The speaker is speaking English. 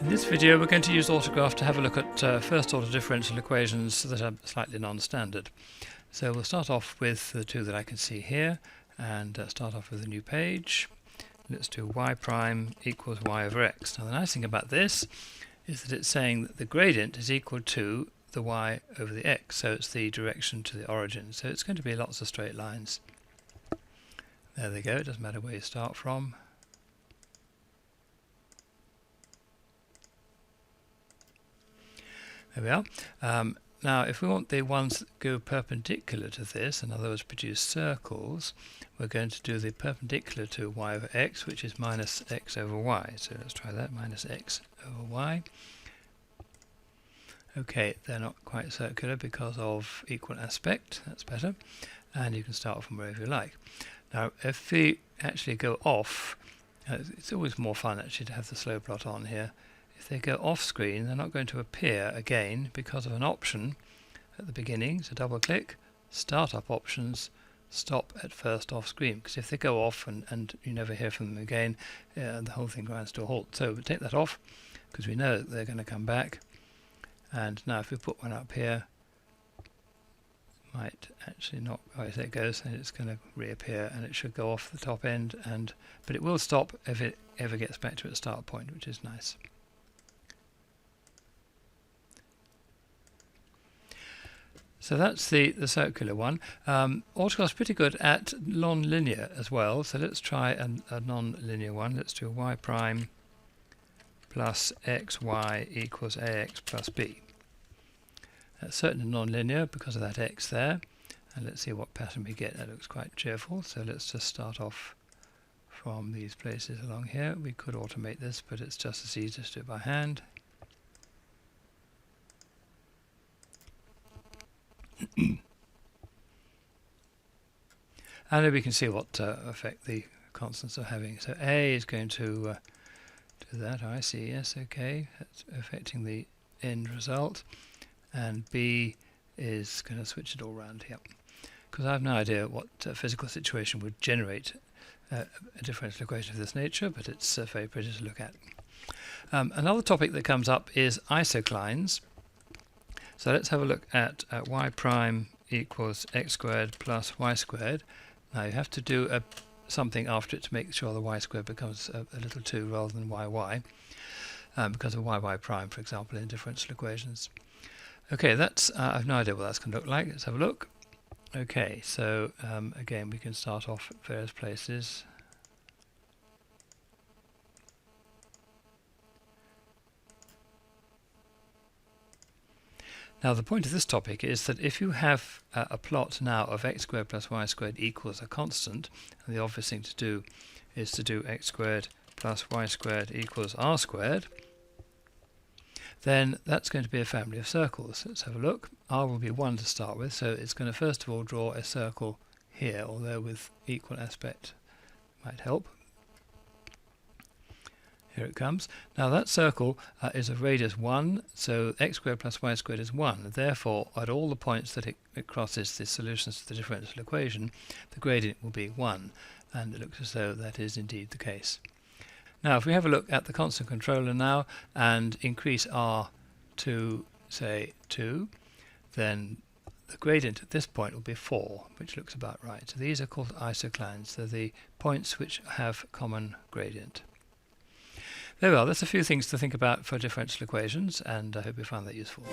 In this video we're going to use autograph to have a look at first order differential equations that are slightly non-standard. So we'll start off with the two that I can see here and start off with a new page. Let's do y prime equals y over x. Now the nice thing about this is that it's saying that the gradient is equal to the y over the x, so it's the direction to the origin. So it's going to be lots of straight lines. There they go, it doesn't matter where you start from. There we are. Now if we want the ones that go perpendicular to this, in other words produce circles, we're going to do the perpendicular to y over x, which is minus x over y. So let's try that, minus x over y. Okay, they're not quite circular because of equal aspect, that's better. And you can start from wherever you like. Now if we actually go off, it's always more fun actually to have the slow plot on here. If they go off screen, they're not going to appear again because of an option at the beginning. So double click, start up options, stop at first off screen. Because if they go off and you never hear from them again, the whole thing grinds to a halt. So we take that off because we know that they're going to come back. And now if we put one up here, might actually not, oh, there it goes, and it's going to reappear and it should go off the top end, but it will stop if it ever gets back to its start point, which is nice. So that's the circular one. Autograph's pretty good at non-linear as well, so let's try a non-linear one. Let's do y prime plus xy equals ax plus b. That's certainly non-linear because of that x there. And let's see what pattern we get. That looks quite cheerful. So let's just start off from these places along here. We could automate this, but it's just as easy to do it by hand. And then we can see what effect the constants are having. So A is going to do that. I see, yes, okay. That's affecting the end result. And B is going to switch it all around here. Because I have no idea what physical situation would generate a differential equation of this nature, but it's very pretty to look at. Another topic that comes up is isoclines. So let's have a look at y prime equals x squared plus y squared. Now you have to do something after it to make sure the y squared becomes a little 2 rather than yy, because of y prime, for example, in differential equations. Okay, that's I have no idea what that's going to look like. Let's have a look. Okay, so again we can start off at various places. Now the point of this topic is that if you have a plot now of x squared plus y squared equals a constant, and the obvious thing to do is to do x squared plus y squared equals r squared, then that's going to be a family of circles. Let's have a look. R will be 1 to start with, so it's going to first of all draw a circle here, although with equal aspect might help. Here it comes. Now that circle is of radius 1, so x squared plus y squared is 1. Therefore, at all the points that it crosses the solutions to the differential equation, the gradient will be 1, and it looks as though that is indeed the case. Now if we have a look at the constant controller now and increase r to, say, 2, then the gradient at this point will be 4, which looks about right. So these are called isoclines. They're the points which have common gradient. There we are. That's a few things to think about for differential equations, and I hope you found that useful.